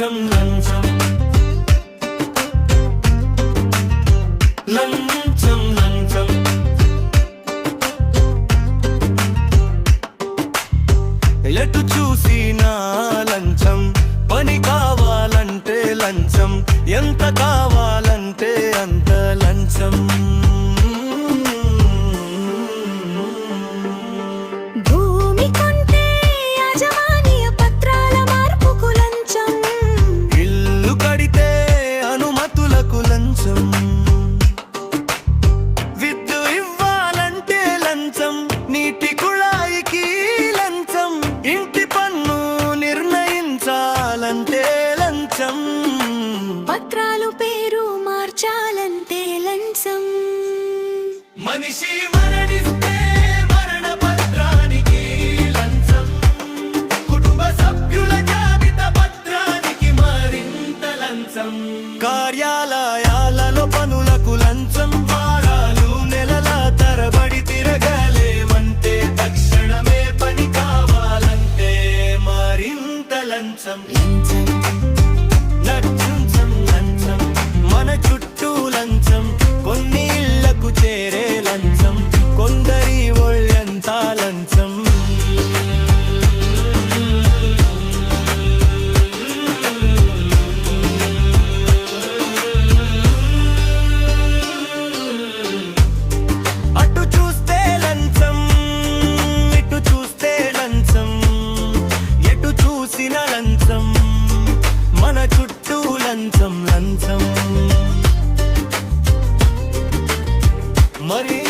లంచం లంచం లంచం లంచం ఎటు చూసినా లంచం పని కావాలంటే లంచం ఎంత కావాలంటే అంత లంచం భూమి కొంటే యాజమాన్య పత్రాల మార్పుకు లంచం ఇల్లు కడితే అనుమతులకు లంచం విద్యు ఇవ్వాలంటే లంచం నీటి కుళాయికి లంచం ఇంటి పన్ను నిర్ణయించాలంటే లంచం పత్రాలు పేరు మార్చాలంటే లంచం మనిషి మరణిస్తే మరణ పత్రానికి లంచం కుటుంబ సభ్యుల జాబితా పత్రానికి మరింత లంచం కార్యాలయాలలో పనులకు లంచం వారాలు నెలల తరబడి తిరగలేమంటే తక్షణమే పని కావాలంటే మరింత లంచం లంచం లంచం మన చుట్టూ లంచం కొన్ని ఇళ్లకు చేరే లంచం కొందరి ఒళ్ళంతా లంచం అటు చూస్తే లంచం ఇటు చూస్తే లంచం ఎటు చూసిన లంచం మన చుట్టూ లంచం లంచం మరి